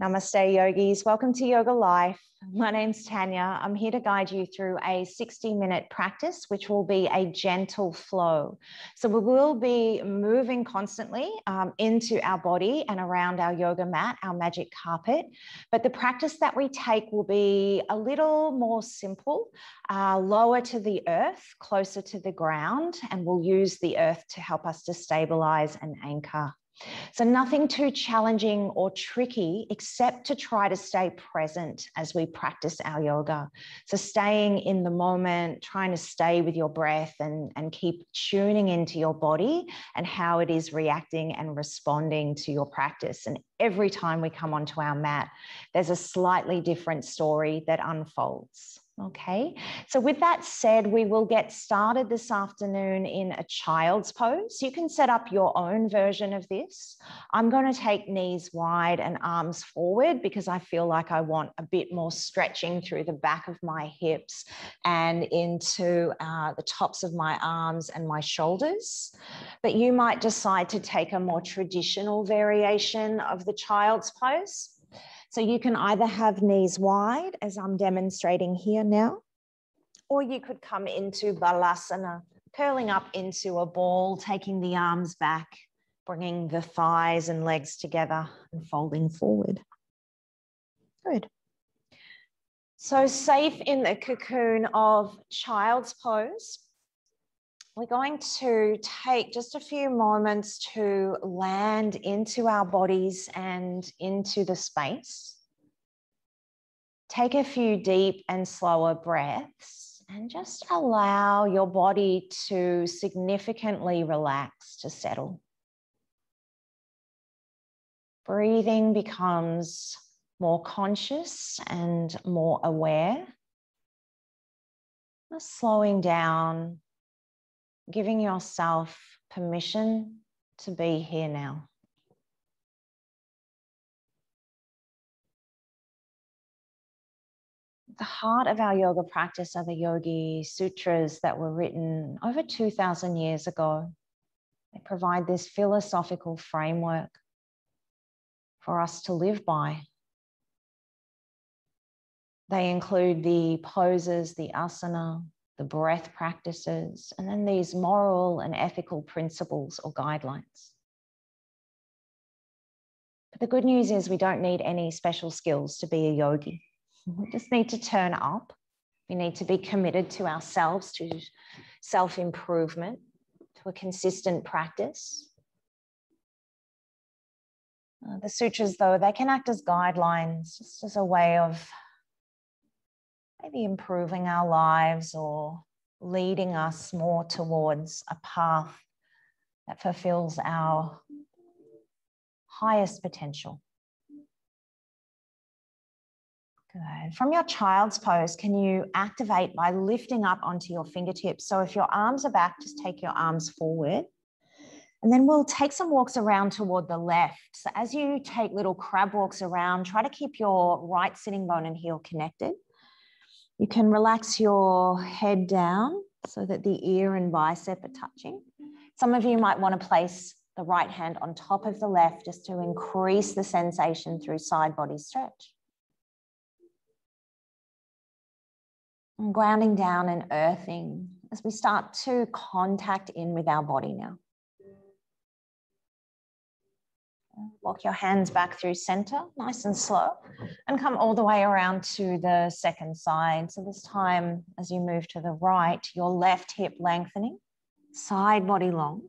Namaste, yogis. Welcome to Yoga Life. My name's Tania. I'm here to guide you through a 60-minute practice, which will be a gentle flow. So we will be moving constantly into our body and around our yoga mat, our magic carpet. But the practice that we take will be a little more simple, lower to the earth, closer to the ground, and we'll use the earth to help us to stabilize and anchor. So nothing too challenging or tricky, except to try to stay present as we practice our yoga. So staying in the moment, trying to stay with your breath and keep tuning into your body and how it is reacting and responding to your practice. And every time we come onto our mat, there's a slightly different story that unfolds. Okay, so with that said, we will get started this afternoon in a child's pose. You can set up your own version of this. I'm going to take knees wide and arms forward because I feel like I want a bit more stretching through the back of my hips and into the tops of my arms and my shoulders. But you might decide to take a more traditional variation of the child's pose. So you can either have knees wide, as I'm demonstrating here now, or you could come into Balasana, curling up into a ball, taking the arms back, bringing the thighs and legs together and folding forward. Good. So safe in the cocoon of child's pose. We're going to take just a few moments to land into our bodies and into the space. Take a few deep and slower breaths and just allow your body to significantly relax, to settle. Breathing becomes more conscious and more aware. Just slowing down, giving yourself permission to be here now. The heart of our yoga practice are the Yogi Sutras that were written over 2,000 years ago. They provide this philosophical framework for us to live by. They include the poses, the asana, the breath practices, and then these moral and ethical principles or guidelines. But the good news is we don't need any special skills to be a yogi. We just need to turn up. We need to be committed to ourselves, to self-improvement, to a consistent practice. The sutras, though, they can act as guidelines, just as a way of maybe improving our lives or leading us more towards a path that fulfills our highest potential. Good. From your child's pose, can you activate by lifting up onto your fingertips? So if your arms are back, just take your arms forward. And then we'll take some walks around toward the left. So as you take little crab walks around, try to keep your right sitting bone and heel connected. You can relax your head down so that the ear and bicep are touching. Some of you might want to place the right hand on top of the left just to increase the sensation through side body stretch. And grounding down and earthing as we start to contact in with our body now. Walk your hands back through center, nice and slow, and come all the way around to the second side. So this time, as you move to the right, your left hip lengthening, side body long.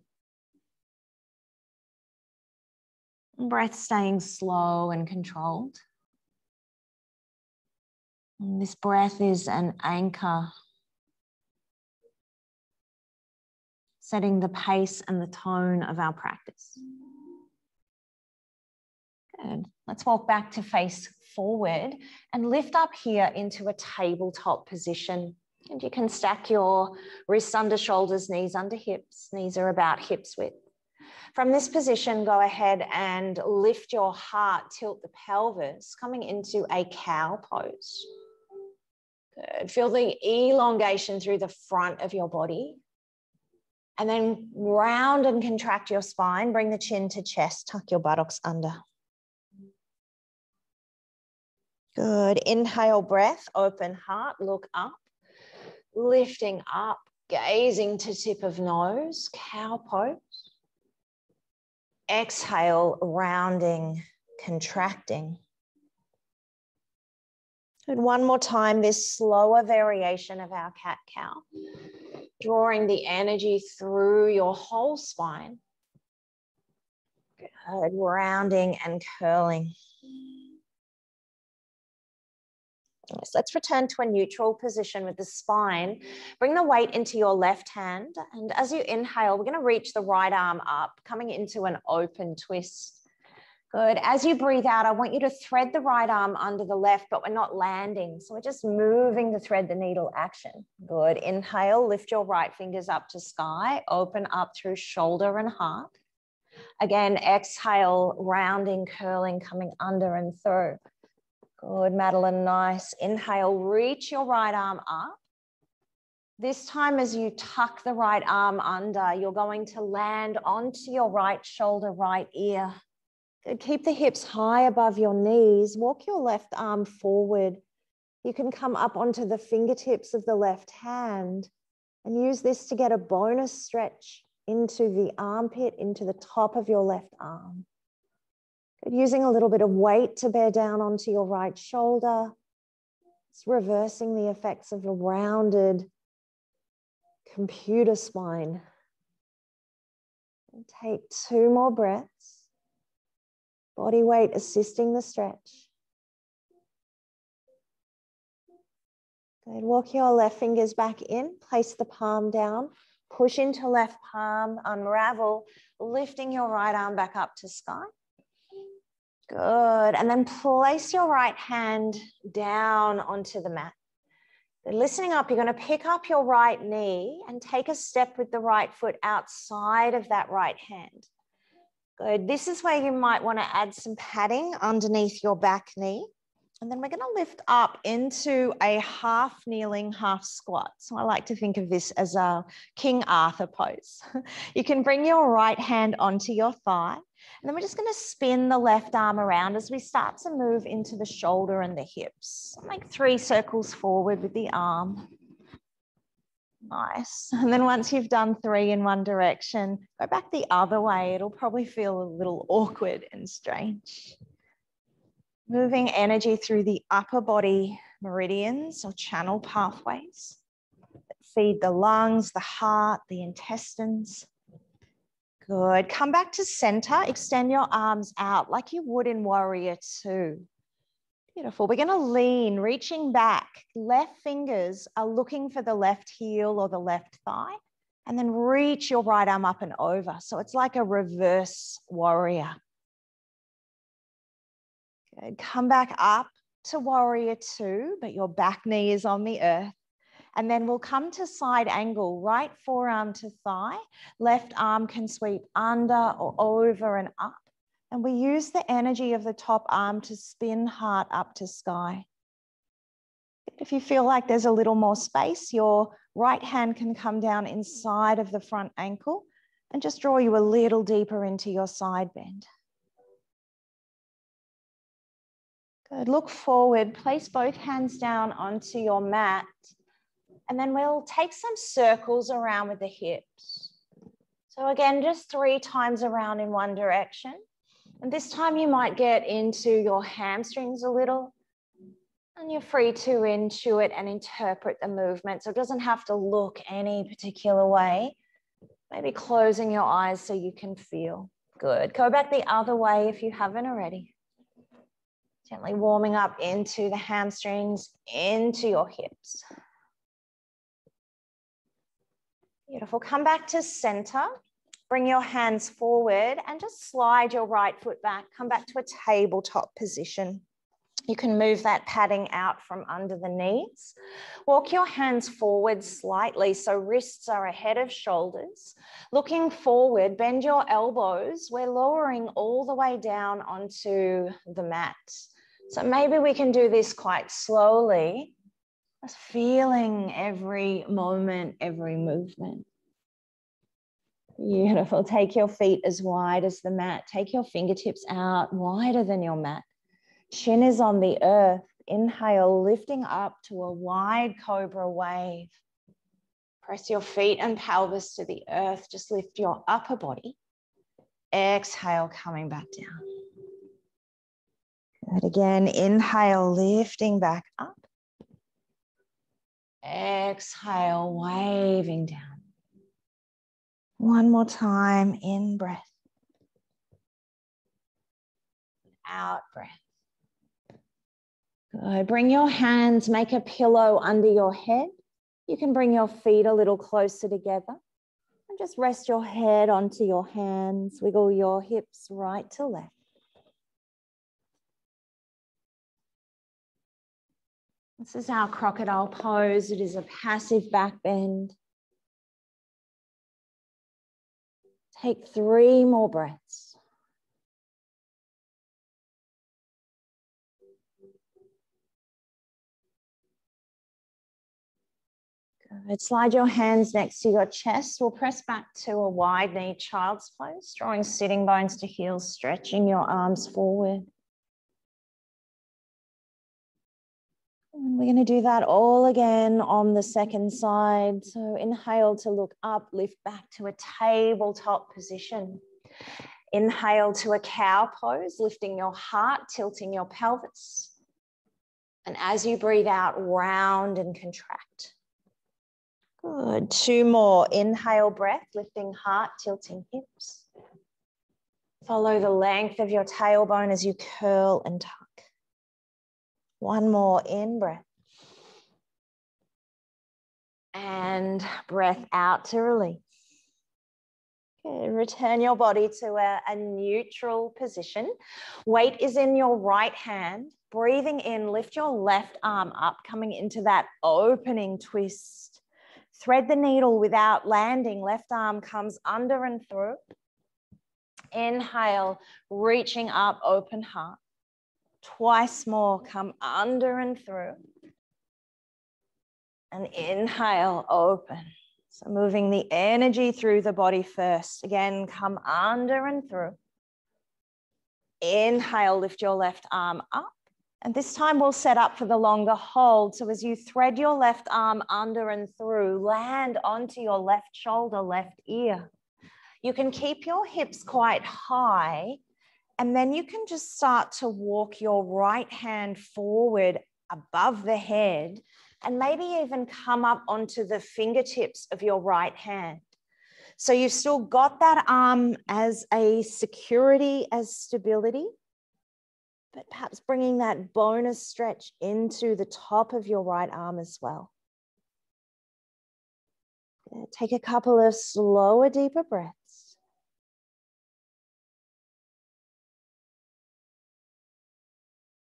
Breath staying slow and controlled. And this breath is an anchor, setting the pace and the tone of our practice. Good. Let's walk back to face forward and lift up here into a tabletop position. And you can stack your wrists under shoulders, knees under hips. Knees are about hips width. From this position, go ahead and lift your heart, tilt the pelvis, coming into a cow pose. Good. Feel the elongation through the front of your body. And then round and contract your spine. Bring the chin to chest, tuck your buttocks under. Good. Inhale, breath, open heart, look up, lifting up, gazing to tip of nose, cow pose. Exhale, rounding, contracting. And one more time, this slower variation of our cat-cow, drawing the energy through your whole spine. Good. Rounding and curling. Yes, let's return to a neutral position with the spine. Bring the weight into your left hand. And as you inhale, we're going to reach the right arm up, coming into an open twist. Good. As you breathe out, I want you to thread the right arm under the left, but we're not landing. So we're just moving the thread the needle action. Good. Inhale, lift your right fingers up to sky, open up through shoulder and heart. Again, exhale, rounding, curling, coming under and through. Good, Madeline, nice. Inhale, reach your right arm up. This time as you tuck the right arm under, you're going to land onto your right shoulder, right ear. Good. Keep the hips high above your knees. Walk your left arm forward. You can come up onto the fingertips of the left hand and use this to get a bonus stretch into the armpit, into the top of your left arm. Good. Using a little bit of weight to bear down onto your right shoulder. It's reversing the effects of a rounded computer spine. And take 2 more breaths. Body weight assisting the stretch. Good. Walk your left fingers back in, place the palm down, push into left palm, unravel, lifting your right arm back up to sky. Good. And then place your right hand down onto the mat. Then listening up, you're going to pick up your right knee and take a step with the right foot outside of that right hand. Good. This is where you might want to add some padding underneath your back knee. And then we're going to lift up into a half kneeling, half squat. So I like to think of this as a King Arthur pose. You can bring your right hand onto your thigh. And then we're just going to spin the left arm around as we start to move into the shoulder and the hips. Make 3 circles forward with the arm. Nice. And then once you've done 3 in one direction, go back the other way. It'll probably feel a little awkward and strange. Moving energy through the upper body meridians or channel pathways that feed the lungs, the heart, the intestines. Good. Come back to center. Extend your arms out like you would in Warrior 2. Beautiful. We're going to lean, reaching back. Left fingers are looking for the left heel or the left thigh, and then reach your right arm up and over. So it's like a reverse warrior. Good. Come back up to Warrior 2, but your back knee is on the earth. And then we'll come to side angle, right forearm to thigh. Left arm can sweep under or over and up. And we use the energy of the top arm to spin heart up to sky. If you feel like there's a little more space, your right hand can come down inside of the front ankle and just draw you a little deeper into your side bend. Good. Look forward, place both hands down onto your mat. And then we'll take some circles around with the hips. So again, just 3 times around in one direction. And this time you might get into your hamstrings a little. And you're free to intuit and interpret the movement. So it doesn't have to look any particular way. Maybe closing your eyes so you can feel. Good. Go back the other way if you haven't already. Gently warming up into the hamstrings, into your hips. Beautiful. Come back to center. Bring your hands forward and just slide your right foot back. Come back to a tabletop position. You can move that padding out from under the knees. Walk your hands forward slightly so wrists are ahead of shoulders. Looking forward, bend your elbows. We're lowering all the way down onto the mat. So maybe we can do this quite slowly. Just feeling every moment, every movement. Beautiful. Take your feet as wide as the mat. Take your fingertips out wider than your mat. Chin is on the earth. Inhale, lifting up to a wide cobra wave. Press your feet and pelvis to the earth. Just lift your upper body. Exhale, coming back down. Good. Again, inhale, lifting back up. Exhale, waving down. One more time, in breath. Out breath. Good. Bring your hands, make a pillow under your head. You can bring your feet a little closer together and just rest your head onto your hands. Wiggle your hips right to left. This is our crocodile pose. It is a passive back bend. Take 3 more breaths. Good. Slide your hands next to your chest. We'll press back to a wide knee child's pose, drawing sitting bones to heels, stretching your arms forward. And we're going to do that all again on the second side. So inhale to look up, lift back to a tabletop position. Inhale to a cow pose, lifting your heart, tilting your pelvis. And as you breathe out, round and contract. Good. 2 more. Inhale breath, lifting heart, tilting hips. Follow the length of your tailbone as you curl and tuck. 1 more, in breath. And breath out to release. Good. Return your body to a neutral position. Weight is in your right hand. Breathing in, lift your left arm up, coming into that opening twist. Thread the needle without landing. Left arm comes under and through. Inhale, reaching up, open heart. Twice more, come under and through. And inhale, open. So moving the energy through the body first. Again, come under and through. Inhale, lift your left arm up. And this time we'll set up for the longer hold. So as you thread your left arm under and through, land onto your left shoulder, left ear. You can keep your hips quite high. And then you can just start to walk your right hand forward above the head and maybe even come up onto the fingertips of your right hand. So you've still got that arm as a security, as stability, but perhaps bringing that bonus stretch into the top of your right arm as well. Take a couple of slower, deeper breaths.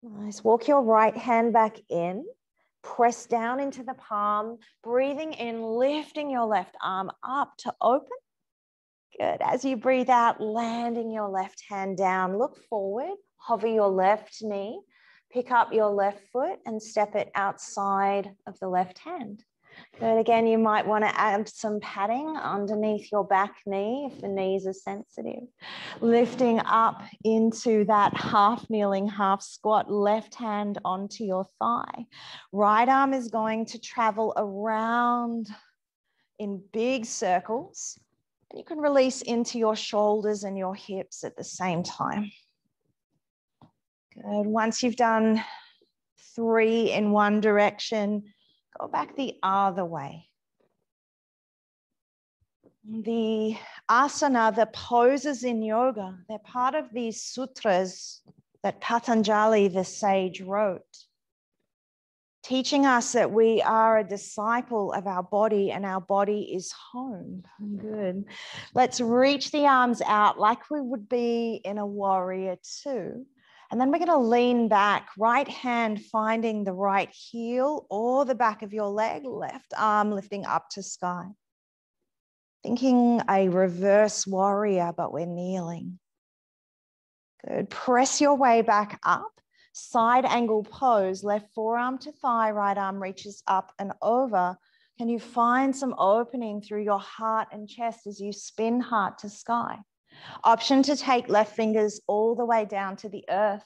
Nice. Walk your right hand back in. Press down into the palm. Breathing in, lifting your left arm up to open. Good. As you breathe out, landing your left hand down. Look forward. Hover your left knee. Pick up your left foot and step it outside of the left hand. Good. Again, you might want to add some padding underneath your back knee if the knees are sensitive. Lifting up into that half kneeling, half squat, left hand onto your thigh. Right arm is going to travel around in big circles. You can release into your shoulders and your hips at the same time. Good. Once you've done 3 in one direction, go back the other way. The asana, the poses in yoga, they're part of these sutras that Patanjali, the sage, wrote, teaching us that we are a disciple of our body and our body is home. Good. Let's reach the arms out like we would be in a warrior two. And then we're going to lean back, right hand finding the right heel or the back of your leg, left arm lifting up to sky. Thinking a reverse warrior, but we're kneeling. Good. Press your way back up. Side angle pose, left forearm to thigh, right arm reaches up and over. Can you find some opening through your heart and chest as you spin heart to sky? Option to take left fingers all the way down to the earth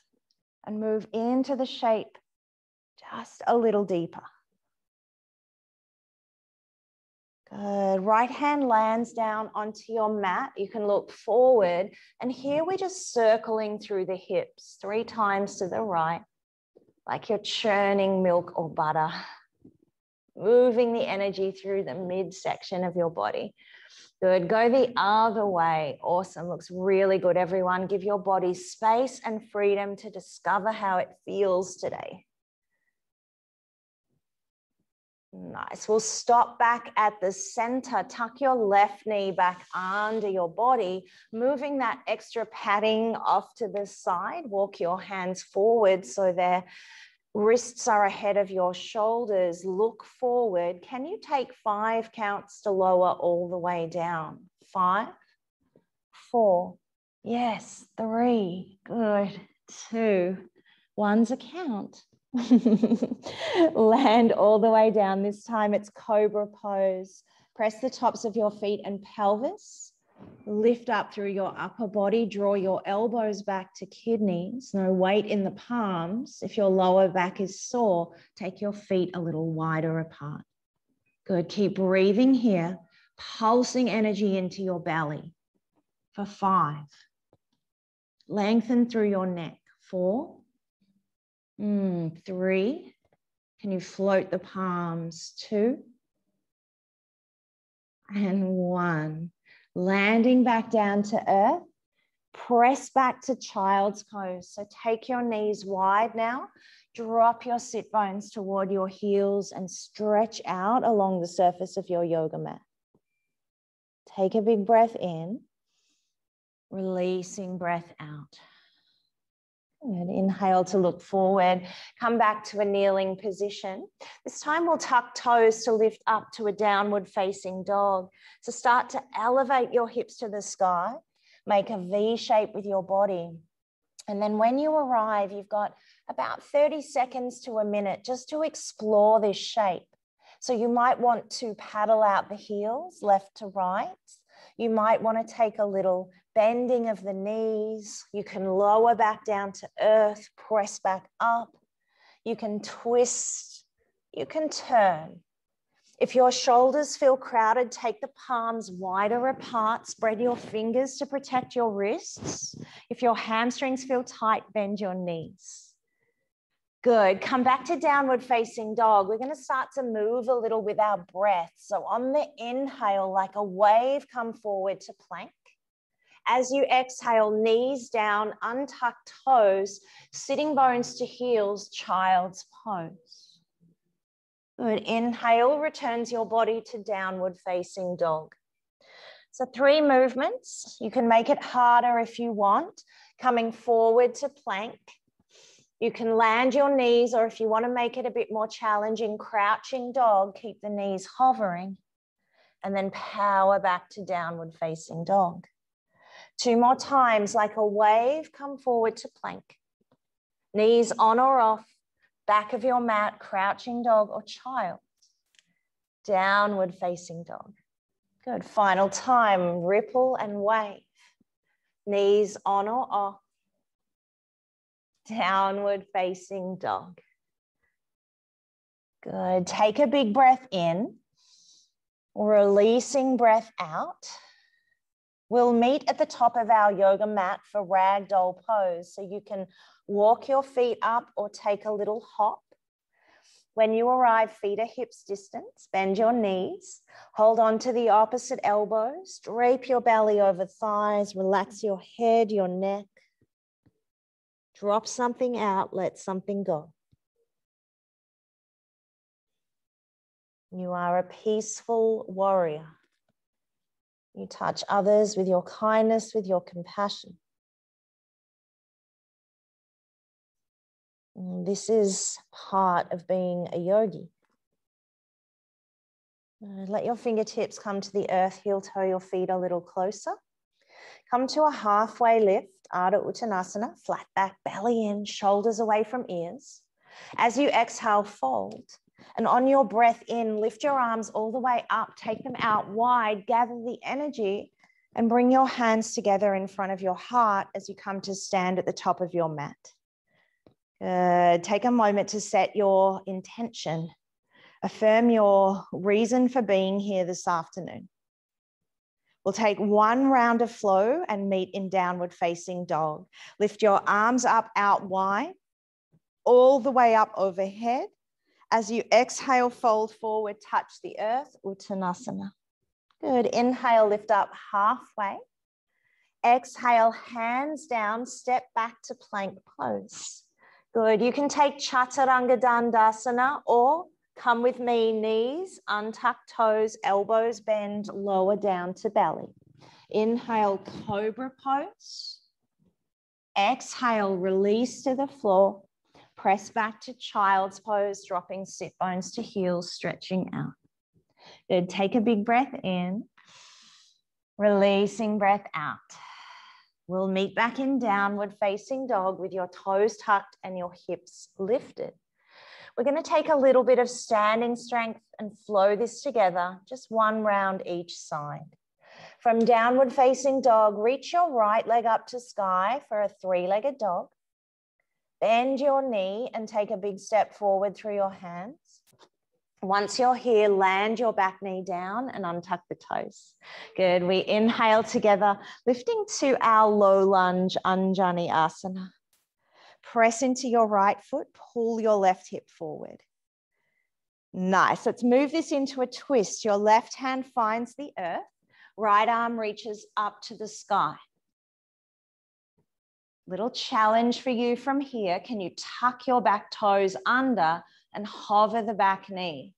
and move into the shape just a little deeper. Good. Right hand lands down onto your mat. You can look forward. And here we're just circling through the hips 3 times to the right, like you're churning milk or butter, moving the energy through the midsection of your body. Good. Go the other way. Awesome. Looks really good, everyone. Give your body space and freedom to discover how it feels today. Nice. We'll stop back at the center. Tuck your left knee back under your body, moving that extra padding off to the side. Walk your hands forward so their wrists are ahead of your shoulders. Look forward. Can you take 5 counts to lower all the way down? 5, 4, yes, 3, good, 2, 1's a count. Land all the way down. This time it's cobra pose. Press the tops of your feet and pelvis. Lift up through your upper body. Draw your elbows back to kidneys. No weight in the palms. If your lower back is sore, take your feet a little wider apart. Good. Keep breathing here. Pulsing energy into your belly. For 5. Lengthen through your neck. 4. 3. Can you float the palms? 2. And 1. Landing back down to earth. Press back to child's pose. So take your knees wide now. Drop your sit bones toward your heels and stretch out along the surface of your yoga mat. Take a big breath in. Releasing breath out. Good. Inhale to look forward. Come back to a kneeling position. This time we'll tuck toes to lift up to a downward facing dog. So start to elevate your hips to the sky. Make a V shape with your body. And then when you arrive, you've got about 30 seconds to a minute just to explore this shape. So you might want to paddle out the heels left to right. You might want to take a little bending of the knees. You can lower back down to earth, press back up. You can twist, you can turn. If your shoulders feel crowded, take the palms wider apart, spread your fingers to protect your wrists. If your hamstrings feel tight, bend your knees. Good. Come back to downward facing dog. We're going to start to move a little with our breath. So on the inhale, like a wave, come forward to plank. As you exhale, knees down, untucked toes, sitting bones to heels, child's pose. Good. Inhale, returns your body to downward facing dog. So 3 movements. You can make it harder if you want. Coming forward to plank. You can land your knees, or if you want to make it a bit more challenging, crouching dog, keep the knees hovering, and then power back to downward facing dog. 2 more times, like a wave, come forward to plank. Knees on or off, back of your mat, crouching dog or child. Downward facing dog. Good. Final time, ripple and wave. Knees on or off. Downward facing dog. Good. Take a big breath in. Releasing breath out. We'll meet at the top of our yoga mat for ragdoll pose. So you can walk your feet up or take a little hop. When you arrive, feet are hips distance, bend your knees, hold on to the opposite elbows, drape your belly over thighs, relax your head, your neck. Drop something out, let something go. You are a peaceful warrior. You touch others with your kindness, with your compassion. And this is part of being a yogi. Let your fingertips come to the earth, heel toe your feet a little closer. Come to a halfway lift, Ardha Uttanasana, flat back, belly in, shoulders away from ears. As you exhale, fold. And on your breath in, lift your arms all the way up, take them out wide, gather the energy, and bring your hands together in front of your heart as you come to stand at the top of your mat. Good. Take a moment to set your intention. Affirm your reason for being here this afternoon. We'll take one round of flow and meet in downward facing dog. Lift your arms up out wide, all the way up overhead. As you exhale, fold forward, touch the earth, Uttanasana. Good. Inhale, lift up halfway. Exhale, hands down, step back to plank pose. Good. You can take Chaturanga Dandasana or come with me, knees, untuck toes, elbows bend, lower down to belly. Inhale, cobra pose. Exhale, release to the floor. Press back to child's pose, dropping sit bones to heels, stretching out. Good. Take a big breath in. Releasing breath out. We'll meet back in downward facing dog with your toes tucked and your hips lifted. We're going to take a little bit of standing strength and flow this together, just one round each side. From downward facing dog, reach your right leg up to sky for a three-legged dog. Bend your knee and take a big step forward through your hands. Once you're here, land your back knee down and untuck the toes. Good. We inhale together, lifting to our low lunge, Anjani Asana. Press into your right foot, pull your left hip forward. Nice. Let's move this into a twist. Your left hand finds the earth, right arm reaches up to the sky. Little challenge for you from here. Can you tuck your back toes under and hover the back knee?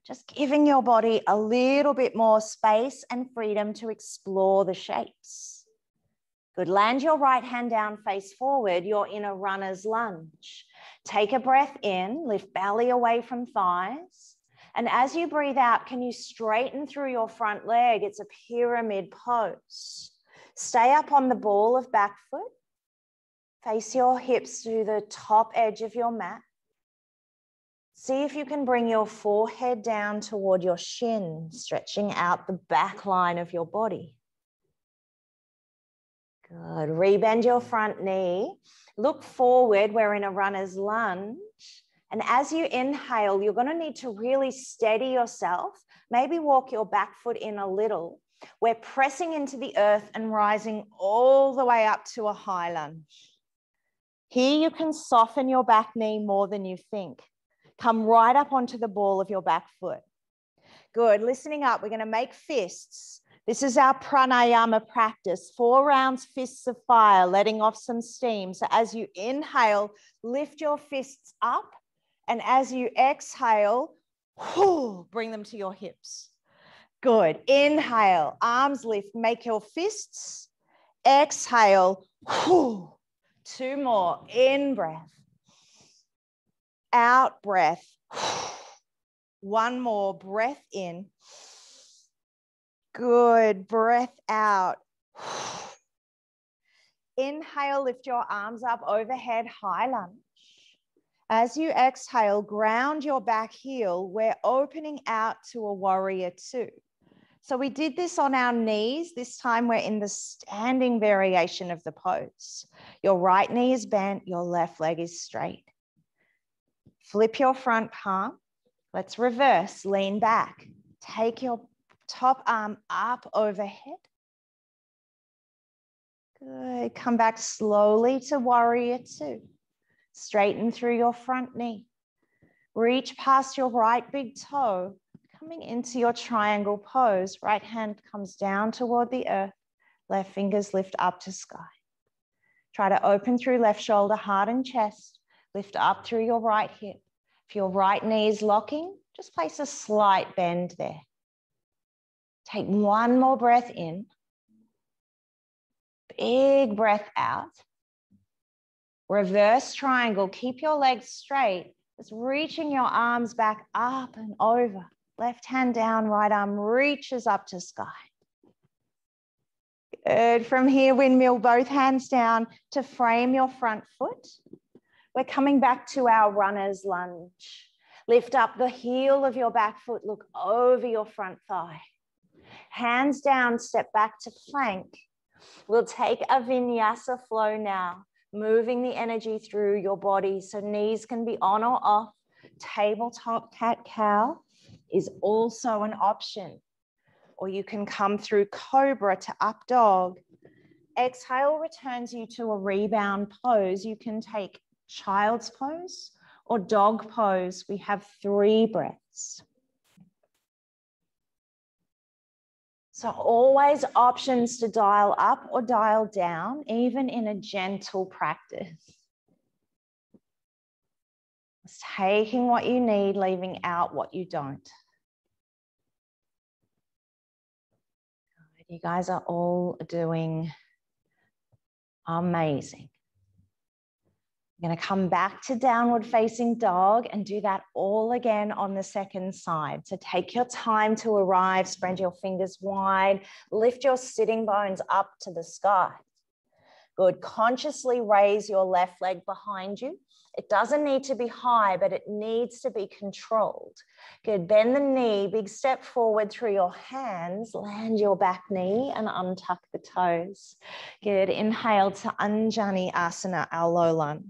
Just giving your body a little bit more space and freedom to explore the shapes. Good. Land your right hand down, face forward. You're in a runner's lunge. Take a breath in, lift belly away from thighs. And as you breathe out, can you straighten through your front leg? It's a pyramid pose. Stay up on the ball of back foot. Face your hips to the top edge of your mat. See if you can bring your forehead down toward your shin, stretching out the back line of your body. Good. Rebend your front knee. Look forward. We're in a runner's lunge. And as you inhale, you're going to need to really steady yourself. Maybe walk your back foot in a little. We're pressing into the earth and rising all the way up to a high lunge. Here you can soften your back knee more than you think. Come right up onto the ball of your back foot. Good. Listening up, we're going to make fists. This is our pranayama practice. 4 rounds, fists of fire, letting off some steam. So as you inhale, lift your fists up. And as you exhale, bring them to your hips. Good. Inhale, arms lift, make your fists. Exhale, 2 more. In breath. Out breath. 1 more. Breath in. Good. Breath out. Inhale, lift your arms up overhead, high lunge. As you exhale, ground your back heel. We're opening out to a warrior 2. So we did this on our knees. This time we're in the standing variation of the pose. Your right knee is bent, your left leg is straight. Flip your front palm. Let's reverse, lean back. Take your top arm up overhead. Good. Come back slowly to warrior 2. Straighten through your front knee. Reach past your right big toe. Coming into your triangle pose, right hand comes down toward the earth, left fingers lift up to sky. Try to open through left shoulder, heart and chest, lift up through your right hip. If your right knee is locking, just place a slight bend there. Take 1 more breath in. Big breath out. Reverse triangle, keep your legs straight, just reaching your arms back up and over. Left hand down, right arm reaches up to sky. Good. From here, windmill, both hands down to frame your front foot. We're coming back to our runner's lunge. Lift up the heel of your back foot, look over your front thigh. Hands down, step back to plank. We'll take a vinyasa flow now. moving the energy through your body. So knees can be on or off. Tabletop cat-cow is also an option. Or you can come through cobra to up dog. Exhale returns you to a rebound pose. You can take child's pose or dog pose. We have 3 breaths. So always options to dial up or dial down, even in a gentle practice. Just taking what you need, leaving out what you don't. You guys are all doing amazing. I'm going to come back to downward facing dog and do that all again on the second side. So take your time to arrive, spread your fingers wide, lift your sitting bones up to the sky. Good. Consciously raise your left leg behind you. It doesn't need to be high, but it needs to be controlled. Good. Bend the knee, big step forward through your hands, land your back knee and untuck the toes. Good. Inhale to Anjani Asana, our low lunge.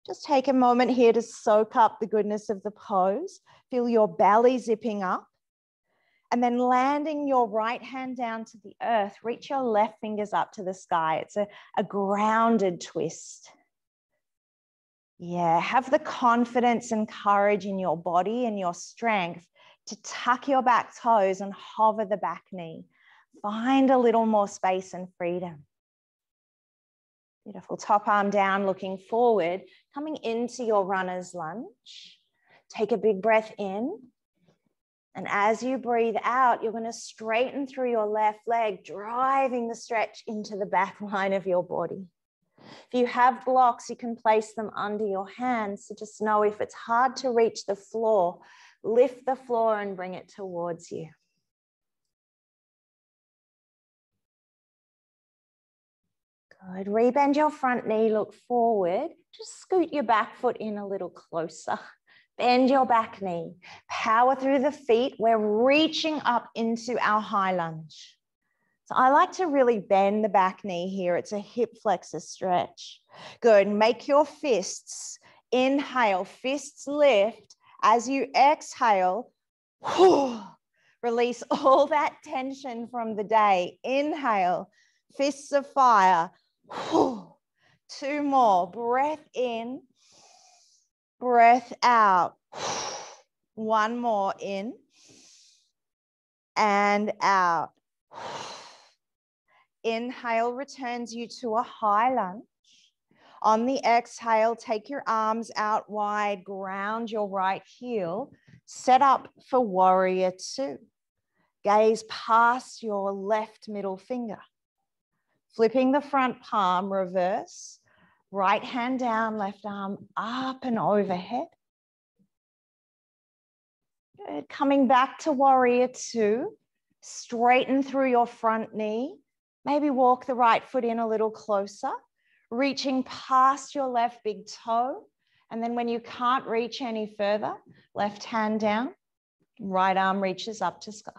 Just take a moment here to soak up the goodness of the pose. Feel your belly zipping up. And then landing your right hand down to the earth, reach your left fingers up to the sky. It's a grounded twist. Yeah, have the confidence and courage in your body and your strength to tuck your back toes and hover the back knee. Find a little more space and freedom. Beautiful. Top arm down, looking forward, coming into your runner's lunge. Take a big breath in. And as you breathe out, you're going to straighten through your left leg, driving the stretch into the back line of your body. If you have blocks, you can place them under your hands. So just know if it's hard to reach the floor, lift the floor and bring it towards you. Good. Rebend your front knee, look forward. Just scoot your back foot in a little closer. Bend your back knee. Power through the feet. We're reaching up into our high lunge. So I like to really bend the back knee here. It's a hip flexor stretch. Good. Make your fists. Inhale, fists lift. As you exhale, release all that tension from the day. Inhale, fists of fire. 2 more. Breath in, breath out. 1 more in and out. Inhale returns you to a high lunge. On the exhale, take your arms out wide, ground your right heel, set up for warrior 2. Gaze past your left middle finger. Flipping the front palm, reverse. Right hand down, left arm up and overhead. Good. Coming back to warrior 2. Straighten through your front knee. Maybe walk the right foot in a little closer. Reaching past your left big toe. And then when you can't reach any further, left hand down, right arm reaches up to sky.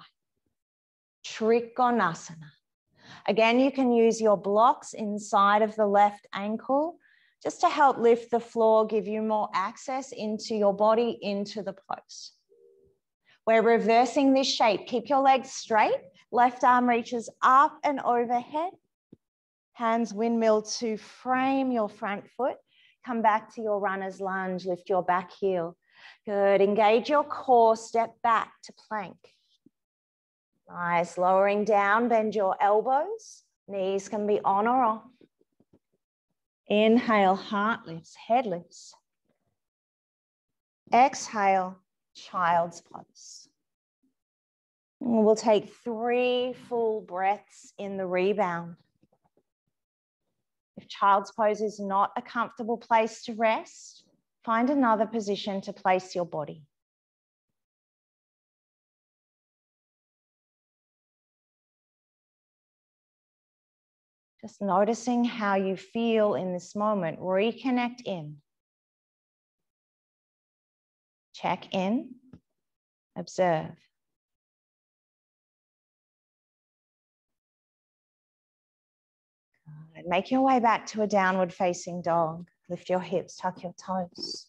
Trikonasana. Again, you can use your blocks inside of the left ankle just to help lift the floor, give you more access into your body, into the pose. We're reversing this shape. Keep your legs straight. Left arm reaches up and overhead. Hands windmill to frame your front foot. Come back to your runner's lunge. Lift your back heel. Good. Engage your core. Step back to plank. Nice. Lowering down. Bend your elbows. Knees can be on or off. Inhale. Heart lifts. Head lifts. Exhale. Child's pose. We'll take 3 full breaths in the rebound. If child's pose is not a comfortable place to rest, find another position to place your body. Just noticing how you feel in this moment. Reconnect in. Check in. Observe. And make your way back to a downward facing dog. Lift your hips, tuck your toes.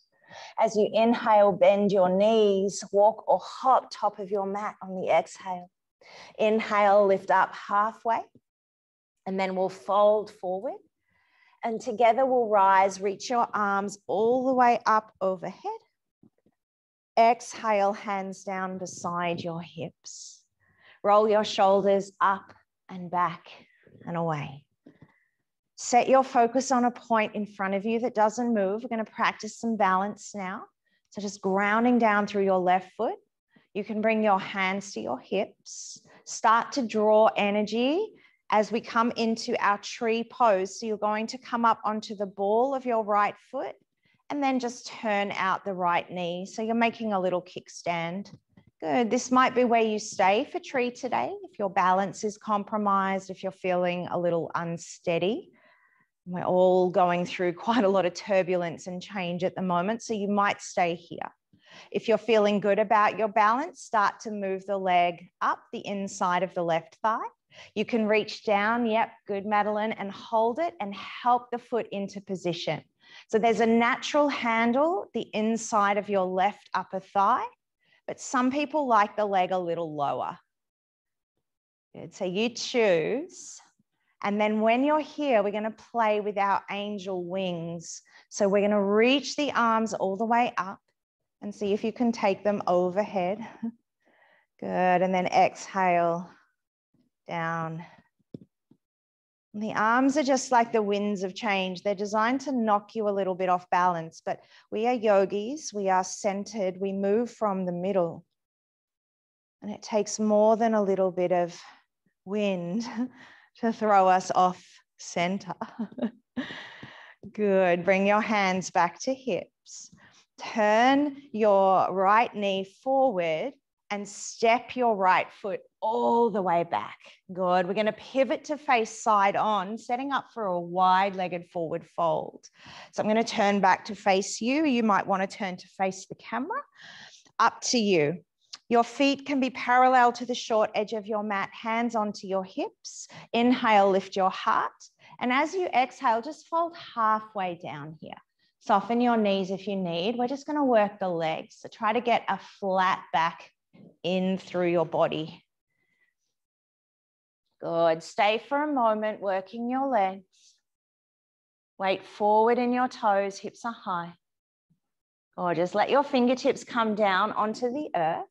As you inhale, bend your knees, walk or hop top of your mat on the exhale. Inhale, lift up halfway, and then we'll fold forward. And together we'll rise, reach your arms all the way up overhead. Exhale, hands down beside your hips. Roll your shoulders up and back and away. Set your focus on a point in front of you that doesn't move. We're going to practice some balance now. So just grounding down through your left foot. You can bring your hands to your hips. Start to draw energy as we come into our tree pose. So you're going to come up onto the ball of your right foot and then just turn out the right knee. So you're making a little kickstand. Good. This might be where you stay for tree today. If your balance is compromised, if you're feeling a little unsteady. We're all going through quite a lot of turbulence and change at the moment, so you might stay here. If you're feeling good about your balance, start to move the leg up the inside of the left thigh. You can reach down, yep, good, Madeline, and hold it and help the foot into position. So there's a natural handle, the inside of your left upper thigh, but some people like the leg a little lower. Good, so you choose. And then when you're here, we're going to play with our angel wings. So we're going to reach the arms all the way up and see if you can take them overhead. Good. And then exhale down. And the arms are just like the winds of change. They're designed to knock you a little bit off balance, but we are yogis. We are centered. We move from the middle. And it takes more than a little bit of wind to throw us off center. Good. Bring your hands back to hips. Turn your right knee forward and step your right foot all the way back. Good. We're going to pivot to face side on, setting up for a wide-legged forward fold. So I'm going to turn back to face you. You might want to turn to face the camera. Up to you. Your feet can be parallel to the short edge of your mat, hands onto your hips. Inhale, lift your heart. And as you exhale, just fold halfway down here. Soften your knees if you need. We're just going to work the legs. So try to get a flat back in through your body. Good. Stay for a moment, working your legs. Weight forward in your toes, hips are high. Or just let your fingertips come down onto the earth.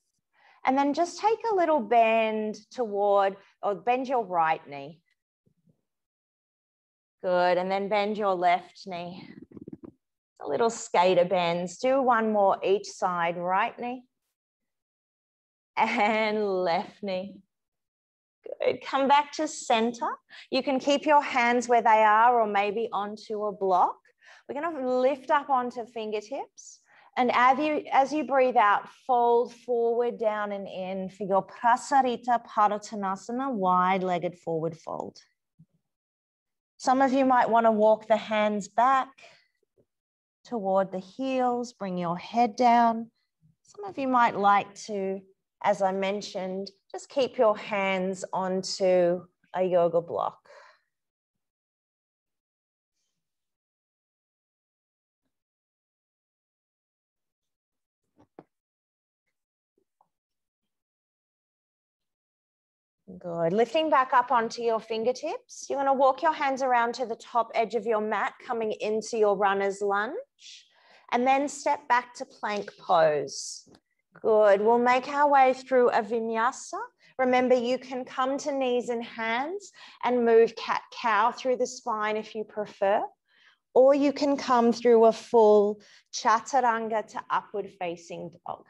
And then just take a little bend toward, or bend your right knee. Good, and then bend your left knee. A little skater bends. Do one more each side, right knee and left knee. Good, come back to center. You can keep your hands where they are or maybe onto a block. We're gonna lift up onto fingertips. And as you breathe out, fold forward, down and in for your Prasarita Padottanasana, wide-legged forward fold. Some of you might want to walk the hands back toward the heels, bring your head down. Some of you might like to, as I mentioned, just keep your hands onto a yoga block. Good. Lifting back up onto your fingertips. You're going to walk your hands around to the top edge of your mat, coming into your runner's lunge, and then step back to plank pose. Good. We'll make our way through a vinyasa. Remember, you can come to knees and hands and move cat-cow through the spine if you prefer, or you can come through a full chaturanga to upward facing dog.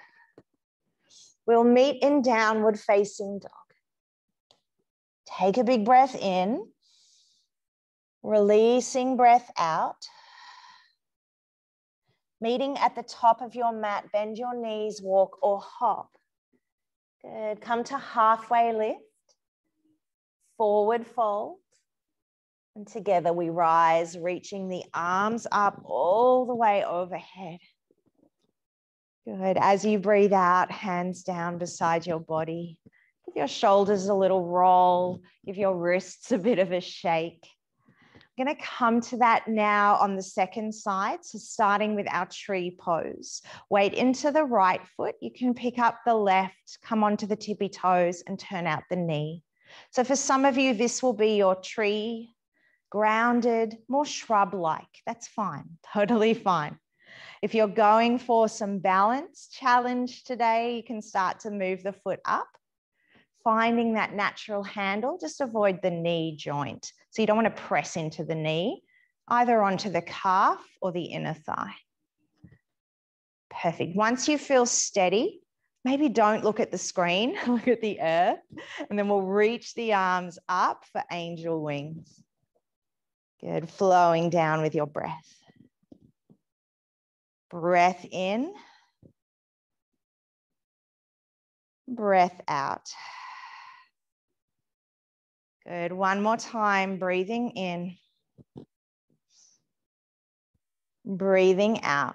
We'll meet in downward facing dog. Take a big breath in, releasing breath out. Meeting at the top of your mat, bend your knees, walk or hop. Good, come to halfway lift, forward fold. And together we rise, reaching the arms up all the way overhead. Good, as you breathe out, hands down beside your body. Give your shoulders a little roll, give your wrists a bit of a shake. We're going to come to that now on the second side. So starting with our tree pose. Weight into the right foot. You can pick up the left, come onto the tippy toes and turn out the knee. So for some of you, this will be your tree, grounded, more shrub-like. That's fine, totally fine. If you're going for some balance challenge today, you can start to move the foot up. Finding that natural handle, just avoid the knee joint. So you don't want to press into the knee, either onto the calf or the inner thigh. Perfect. Once you feel steady, maybe don't look at the screen, look at the earth, and then we'll reach the arms up for angel wings. Good, flowing down with your breath. Breath in, breath out. Good, one more time, breathing in, breathing out.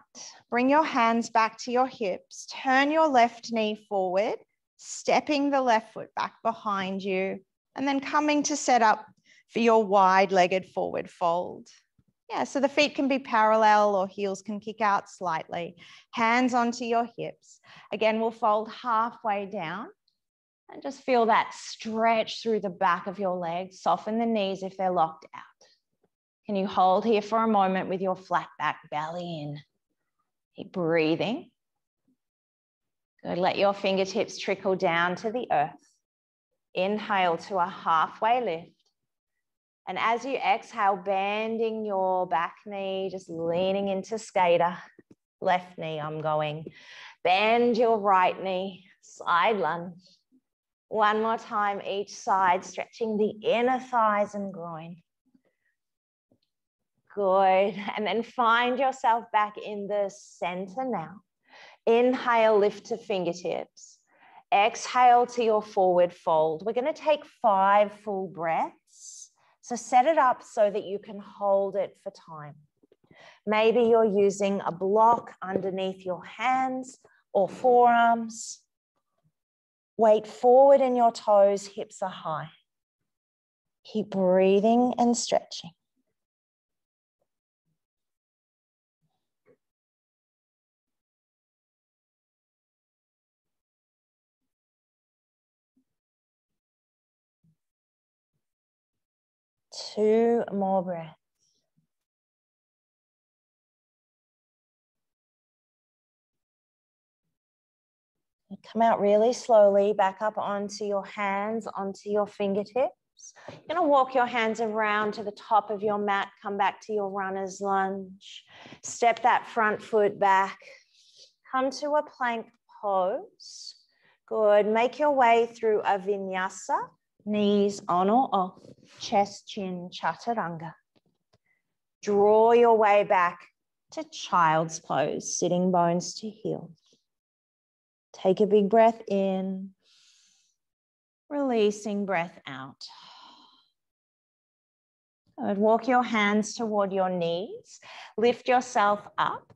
Bring your hands back to your hips, turn your left knee forward, stepping the left foot back behind you, and then coming to set up for your wide-legged forward fold. Yeah, so the feet can be parallel or heels can kick out slightly. Hands onto your hips. Again, we'll fold halfway down. And just feel that stretch through the back of your legs. Soften the knees if they're locked out. Can you hold here for a moment with your flat back, belly in? Keep breathing. Good. Let your fingertips trickle down to the earth. Inhale to a halfway lift. And as you exhale, bending your back knee, just leaning into skater. Left knee, I'm going. Bend your right knee, side lunge. One more time, each side, stretching the inner thighs and groin. Good. And then find yourself back in the center now. Inhale, lift to fingertips. Exhale to your forward fold. We're going to take 5 full breaths. So set it up so that you can hold it for time. Maybe you're using a block underneath your hands or forearms. Weight forward in your toes, hips are high. Keep breathing and stretching. Two more breaths. Come out really slowly, back up onto your hands, onto your fingertips. You're going to walk your hands around to the top of your mat, come back to your runner's lunge. Step that front foot back. Come to a plank pose. Good. Make your way through a vinyasa, knees on or off, chest, chin, chaturanga. Draw your way back to child's pose, sitting bones to heels. Take a big breath in, releasing breath out. Good. Walk your hands toward your knees. Lift yourself up.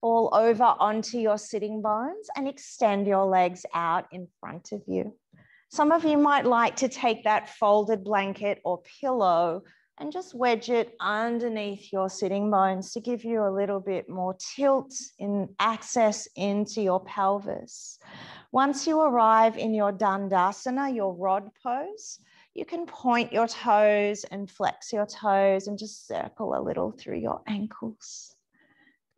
Fall over onto your sitting bones and extend your legs out in front of you. Some of you might like to take that folded blanket or pillow and just wedge it underneath your sitting bones to give you a little bit more tilt in access into your pelvis. Once you arrive in your Dandasana, your rod pose, you can point your toes and flex your toes and just circle a little through your ankles.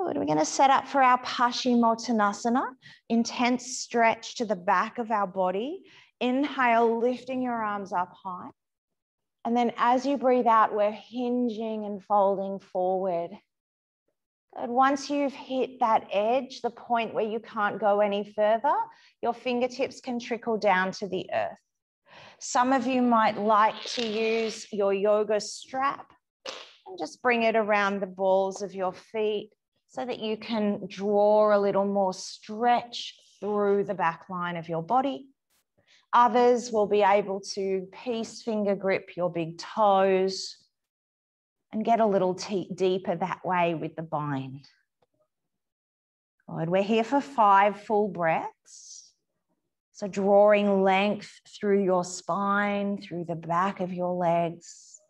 Good. We're going to set up for our Paschimottanasana, intense stretch to the back of our body. Inhale, lifting your arms up high. And then as you breathe out, we're hinging and folding forward. Good. Once you've hit that edge, the point where you can't go any further, your fingertips can trickle down to the earth. Some of you might like to use your yoga strap and just bring it around the balls of your feet so that you can draw a little more stretch through the back line of your body. Others will be able to peace finger grip your big toes and get a little deeper that way with the bind. Good. We're here for 5 full breaths. So drawing length through your spine, through the back of your legs.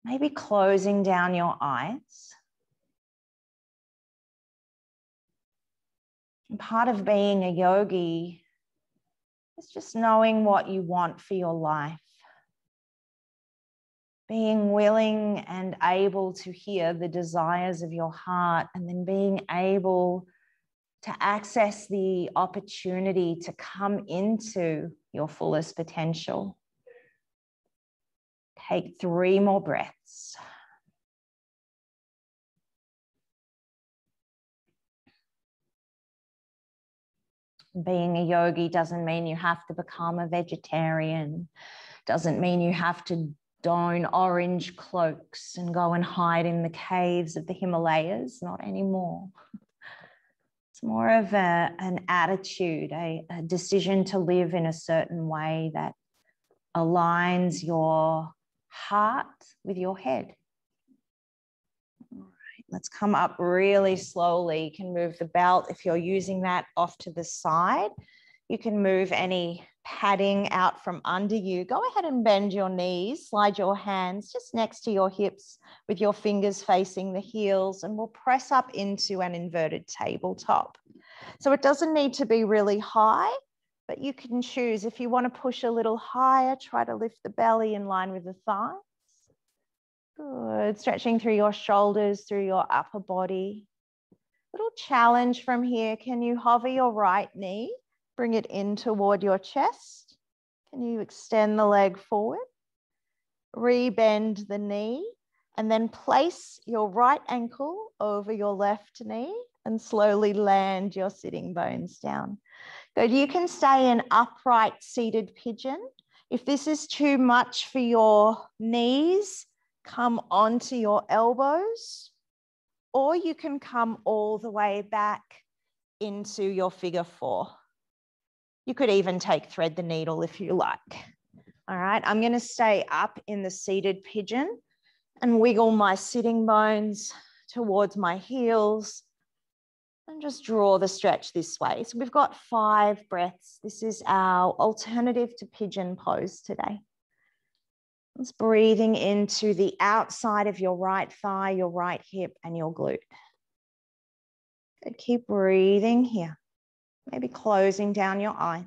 Maybe closing down your eyes. And part of being a yogi is just knowing what you want for your life. Being willing and able to hear the desires of your heart, and then being able to access the opportunity to come into your fullest potential. Take 3 more breaths. Being a yogi doesn't mean you have to become a vegetarian. Doesn't mean you have to don orange cloaks and go and hide in the caves of the Himalayas. Not anymore. It's more of an attitude, a decision to live in a certain way that aligns your heart with your head. All right, let's come up really slowly. You can move the belt, if you're using that, off to the side. You can move any padding out from under you. Go ahead and bend your knees, slide your hands just next to your hips with your fingers facing the heels, and we'll press up into an inverted tabletop. So it doesn't need to be really high, but you can choose. If you want to push a little higher, try to lift the belly in line with the thighs. Good. Stretching through your shoulders, through your upper body. Little challenge from here. Can you hover your right knee? Bring it in toward your chest. Can you extend the leg forward? Rebend the knee, and then place your right ankle over your left knee and slowly land your sitting bones down. Good. You can stay in upright seated pigeon. If this is too much for your knees, come onto your elbows, or you can come all the way back into your figure 4. You could even thread the needle if you like. All right, I'm going to stay up in the seated pigeon and wiggle my sitting bones towards my heels and just draw the stretch this way. So we've got 5 breaths. This is our alternative to pigeon pose today. Just breathing into the outside of your right thigh, your right hip, and your glute. Good. Keep breathing here. Maybe closing down your eyes.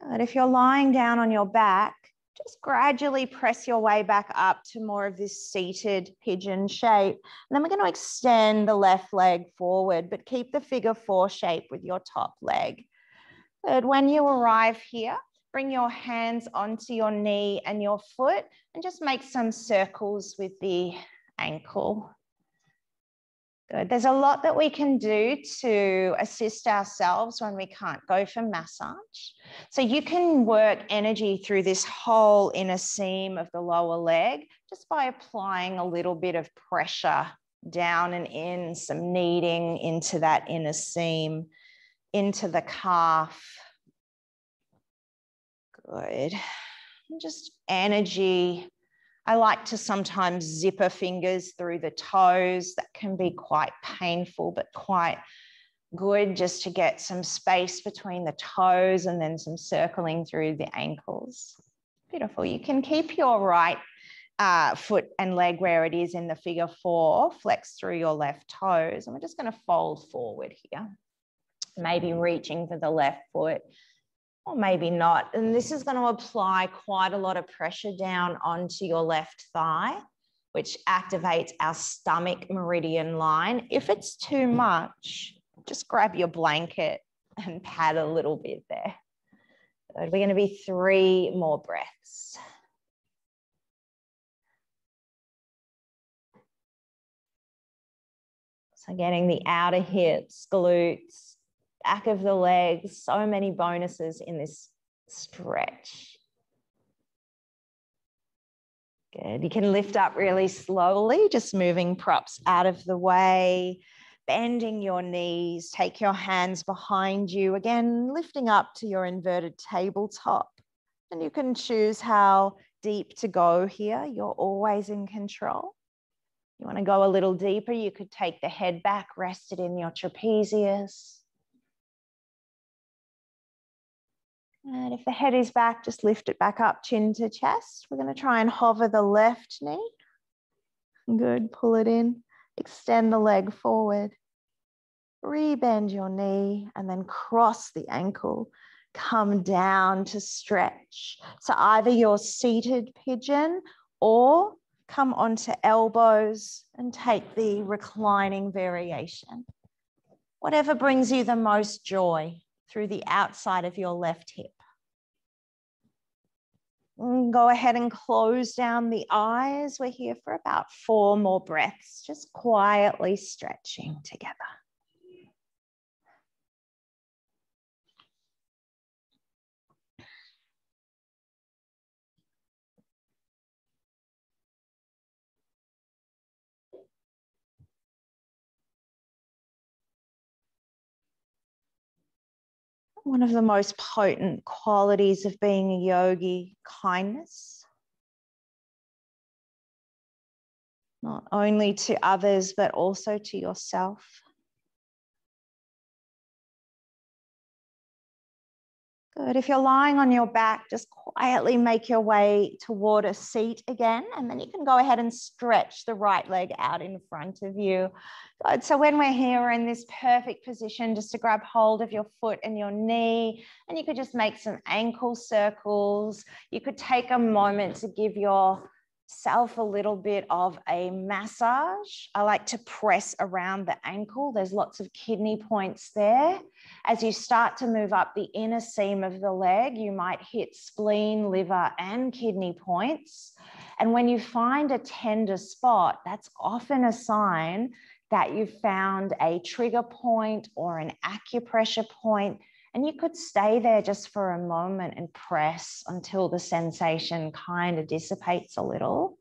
Good. If you're lying down on your back, just gradually press your way back up to more of this seated pigeon shape. And then we're going to extend the left leg forward, but keep the figure 4 shape with your top leg. Good. When you arrive here, bring your hands onto your knee and your foot and just make some circles with the ankle. Good. There's a lot that we can do to assist ourselves when we can't go for massage. So you can work energy through this whole inner seam of the lower leg just by applying a little bit of pressure down and in, some kneading into that inner seam, into the calf. Good. And just energy. I like to sometimes zipper fingers through the toes. That can be quite painful, but quite good just to get some space between the toes and then some circling through the ankles. Beautiful. You can keep your right foot and leg where it is in the figure 4. Flex through your left toes. And we're just going to fold forward here. Maybe reaching for the left foot, or maybe not. And this is going to apply quite a lot of pressure down onto your left thigh, which activates our stomach meridian line. If it's too much, just grab your blanket and pad a little bit there. Good. We're going to be 3 more breaths. So getting the outer hips, glutes, back of the legs, so many bonuses in this stretch. Good. You can lift up really slowly, just moving props out of the way, bending your knees, take your hands behind you, again, lifting up to your inverted tabletop. And you can choose how deep to go here. You're always in control. You want to go a little deeper, you could take the head back, rest it in your trapezius. And if the head is back, just lift it back up, chin to chest. We're going to try and hover the left knee. Good, pull it in, extend the leg forward. Rebend your knee and then cross the ankle. Come down to stretch. So either you're seated pigeon or come onto elbows and take the reclining variation. Whatever brings you the most joy through the outside of your left hip. And go ahead and close down the eyes. We're here for about 4 more breaths, just quietly stretching together. One of the most potent qualities of being a yogi, kindness. Not only to others, but also to yourself. Good. If you're lying on your back, just quietly make your way toward a seat again, and then you can go ahead and stretch the right leg out in front of you. Good. So when we're here, we're in this perfect position just to grab hold of your foot and your knee, and you could just make some ankle circles. You could take a moment to give yourself a little bit of a massage. I like to press around the ankle. There's lots of kidney points there. As you start to move up the inner seam of the leg, you might hit spleen, liver, and kidney points. And when you find a tender spot, that's often a sign that you've found a trigger point or an acupressure point. And you could stay there just for a moment and press until the sensation kind of dissipates a little.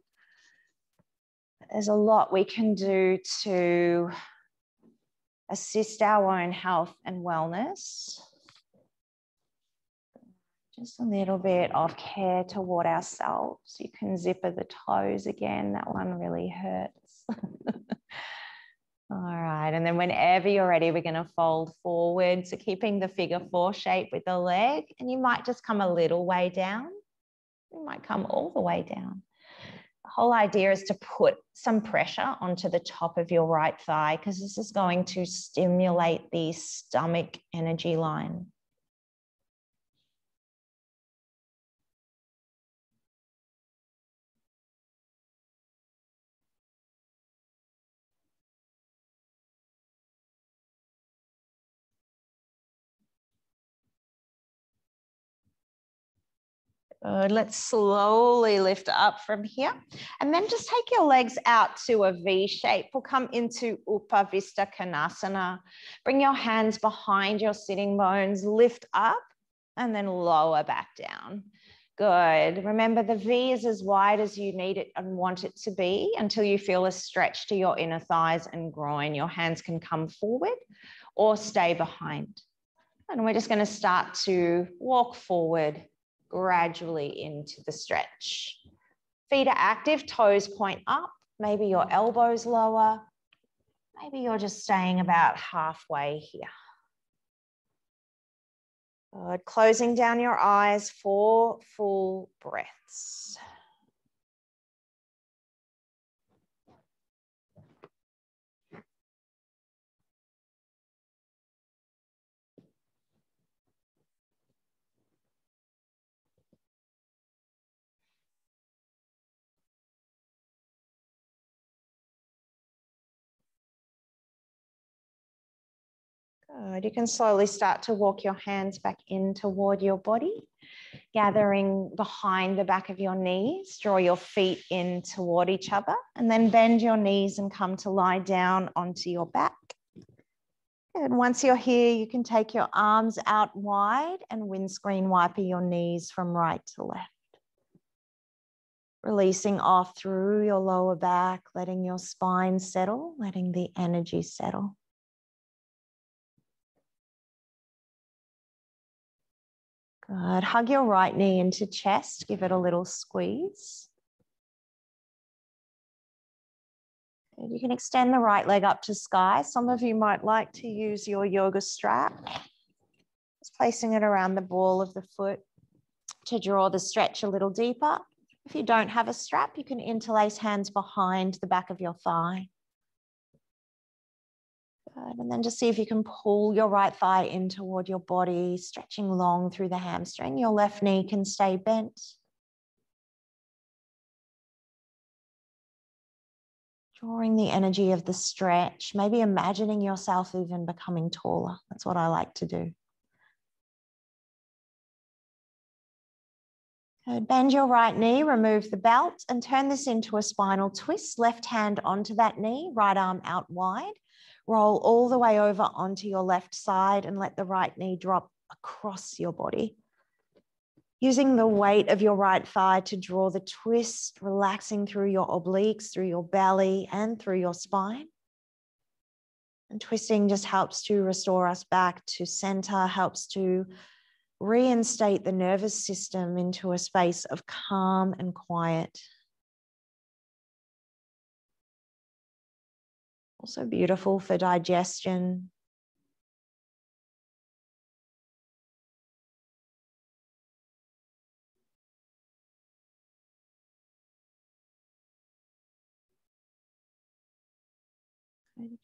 There's a lot we can do to assist our own health and wellness. Just a little bit of care toward ourselves. You can zipper the toes again. That one really hurts. All right, and then whenever you're ready, we're going to fold forward. So keeping the figure 4 shape with the leg, and you might just come a little way down. You might come all the way down. The whole idea is to put some pressure onto the top of your right thigh because this is going to stimulate the stomach energy line. Good. Let's slowly lift up from here. And then just take your legs out to a V shape. We'll come into Upavista Konasana. Bring your hands behind your sitting bones, lift up, and then lower back down. Good. Remember, the V is as wide as you need it and want it to be until you feel a stretch to your inner thighs and groin. Your hands can come forward or stay behind. And we're just going to start to walk forward gradually into the stretch. Feet are active, toes point up, maybe your elbows lower, maybe you're just staying about halfway here. Good. Closing down your eyes, 4 full breaths. Good. You can slowly start to walk your hands back in toward your body, gathering behind the back of your knees. Draw your feet in toward each other and then bend your knees and come to lie down onto your back. And once you're here, you can take your arms out wide and windscreen wiper your knees from right to left. Releasing off through your lower back, letting your spine settle, letting the energy settle. Good. Hug your right knee into chest. Give it a little squeeze. You can extend the right leg up to sky. Some of you might like to use your yoga strap. Just placing it around the ball of the foot to draw the stretch a little deeper. If you don't have a strap, you can interlace hands behind the back of your thigh. Good. And then just see if you can pull your right thigh in toward your body, stretching long through the hamstring. Your left knee can stay bent. Drawing the energy of the stretch, maybe imagining yourself even becoming taller. That's what I like to do. Good. Bend your right knee, remove the belt, and turn this into a spinal twist. Left hand onto that knee, right arm out wide. Roll all the way over onto your left side and let the right knee drop across your body. Using the weight of your right thigh to draw the twist, relaxing through your obliques, through your belly, and through your spine. And twisting just helps to restore us back to center, helps to reinstate the nervous system into a space of calm and quiet. Also beautiful for digestion.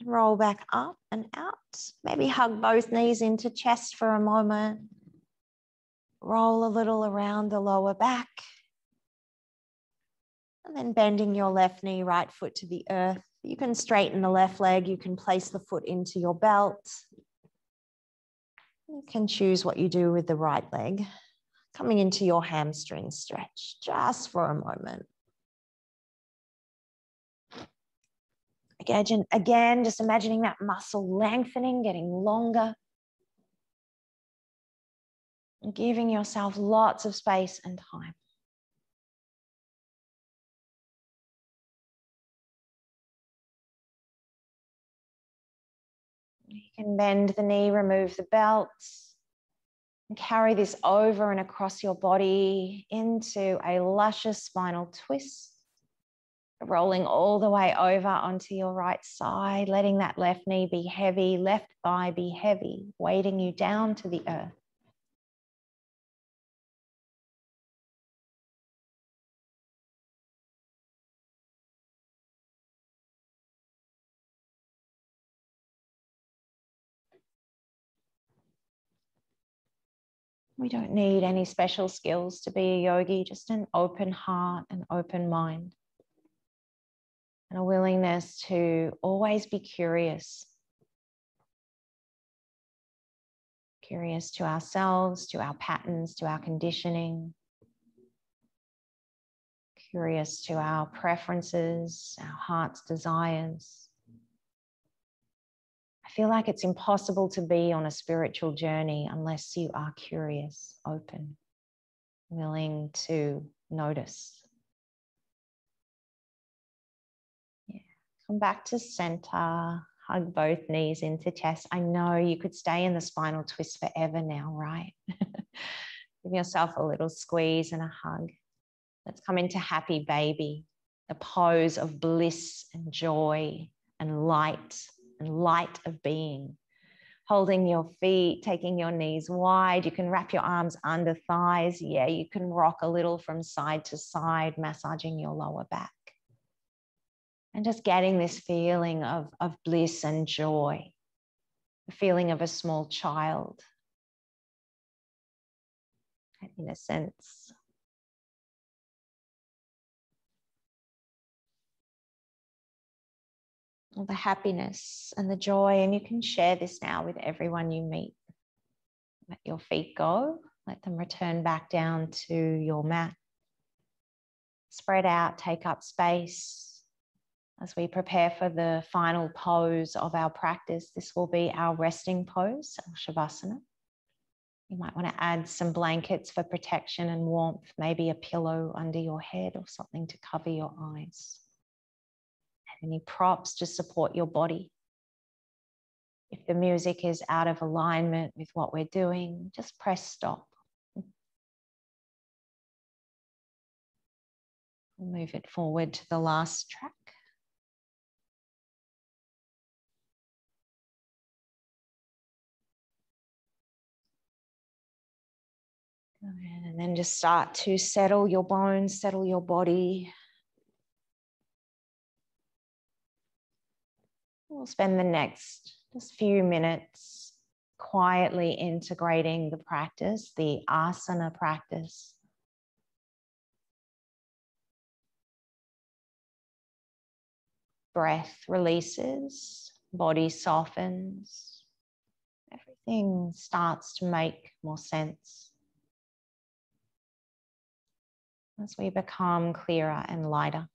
Roll back up and out. Maybe hug both knees into chest for a moment. Roll a little around the lower back. And then bending your left knee, right foot to the earth. You can straighten the left leg. You can place the foot into your belt. You can choose what you do with the right leg. Coming into your hamstring stretch just for a moment. Again, just imagining that muscle lengthening, getting longer. And giving yourself lots of space and time. You can bend the knee, remove the belt, and carry this over and across your body into a luscious spinal twist. Rolling all the way over onto your right side, letting that left knee be heavy, left thigh be heavy, weighting you down to the earth. We don't need any special skills to be a yogi, just an open heart, an open mind, and a willingness to always be curious. Curious to ourselves, to our patterns, to our conditioning. Curious to our preferences, our heart's desires. I feel like it's impossible to be on a spiritual journey unless you are curious, open, willing to notice. Yeah. Come back to center. Hug both knees into chest. I know you could stay in the spinal twist forever now, right? Give yourself a little squeeze and a hug. Let's come into happy baby, the pose of bliss and joy and light of being. Holding your feet, taking your knees wide. You can wrap your arms under thighs. Yeah, you can rock a little from side to side, massaging your lower back. And just getting this feeling of bliss and joy, the feeling of a small child, and innocence. All the happiness and the joy, and you can share this now with everyone you meet. Let your feet go, let them return back down to your mat. Spread out, take up space. As we prepare for the final pose of our practice, this will be our resting pose, our Shavasana. You might want to add some blankets for protection and warmth, maybe a pillow under your head or something to cover your eyes. Any props to support your body. If the music is out of alignment with what we're doing, just press stop. Move it forward to the last track. And then just start to settle your bones, settle your body. We'll spend the next just few minutes quietly integrating the practice, the asana practice. Breath releases, body softens, everything starts to make more sense as we become clearer and lighter.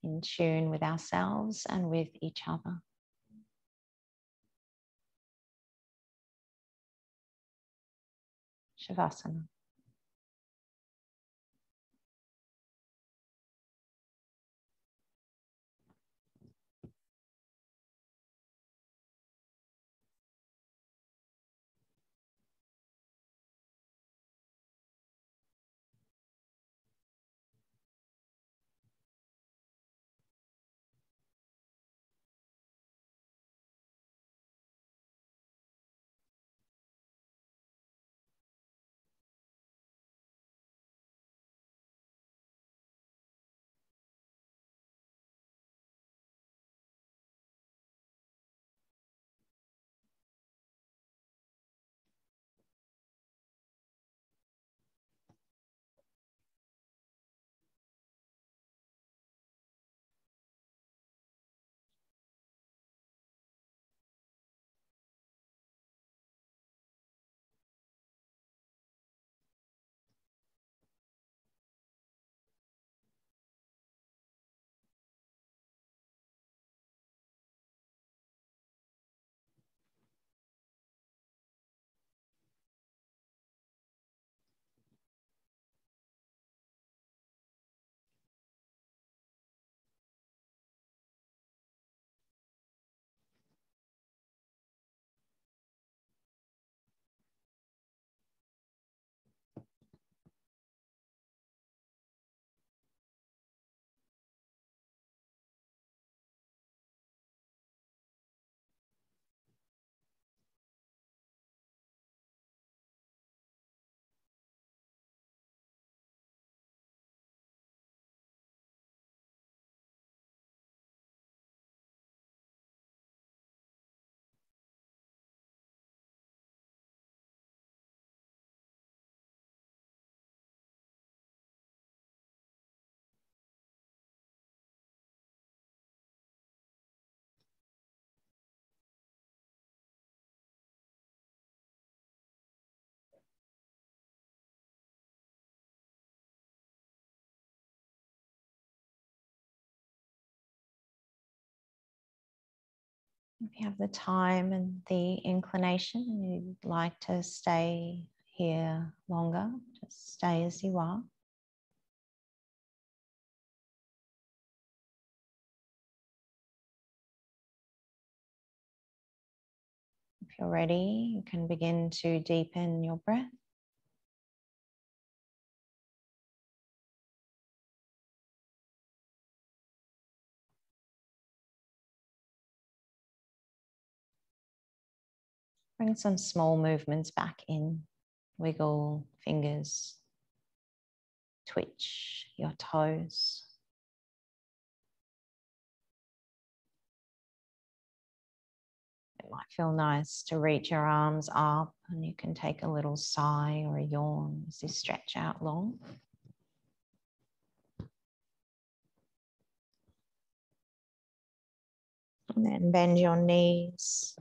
In tune with ourselves and with each other. Shavasana. If you have the time and the inclination and you'd like to stay here longer, just stay as you are. If you're ready, you can begin to deepen your breath. Bring some small movements back in. Wiggle fingers, twitch your toes. It might feel nice to reach your arms up, and you can take a little sigh or a yawn as you stretch out long. And then bend your knees,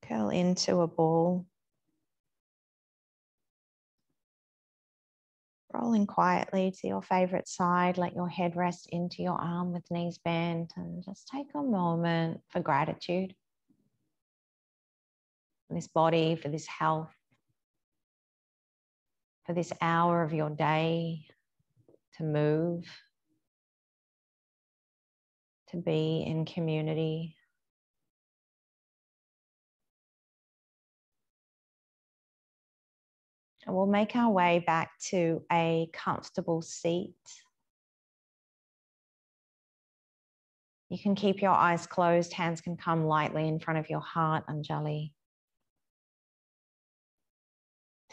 curl into a ball. Rolling quietly to your favorite side, let your head rest into your arm with knees bent, and just take a moment for gratitude for this body, for this health, for this hour of your day to move, to be in community. And we'll make our way back to a comfortable seat. You can keep your eyes closed, hands can come lightly in front of your heart, Anjali.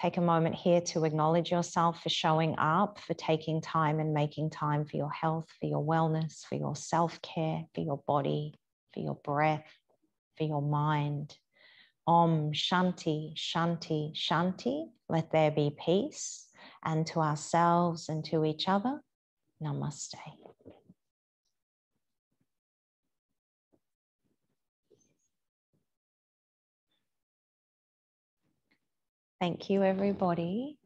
Take a moment here to acknowledge yourself for showing up, for taking time and making time for your health, for your wellness, for your self-care, for your body, for your breath, for your mind. Om Shanti, Shanti, Shanti. Let there be peace, and to ourselves and to each other. Namaste. Thank you, everybody.